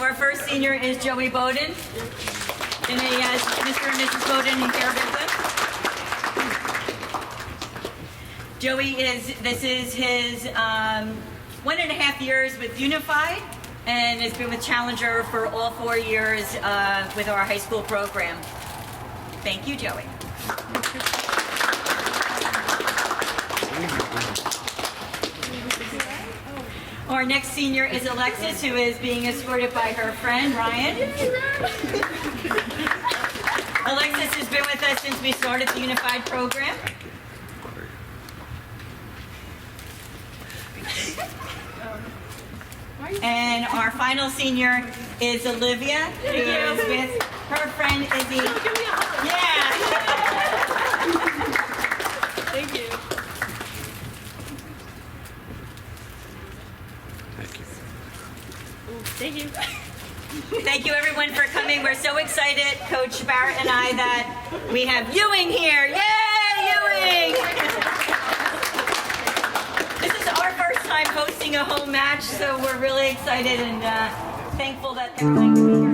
our first senior is Joey Bowden. And he has Mr. and Mrs. Bowden here with us. Joey this is his 1.5 years with Unified, and has been with Challenger for all 4 years with our high school program. Thank you, Joey. Our next senior is Alexis, who is being escorted by her friend, Ryan. Alexis has been with us since we started the Unified program. And our final senior is Olivia, who is with her friend Izzy. Yeah. Thank you. Thank you. Thank you everyone for coming. We're so excited, Coach Barrett and I, that we have Ewing here. Yay, Ewing! This is our first time hosting a home match, so we're really excited and thankful that they're going to be here.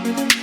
Bye.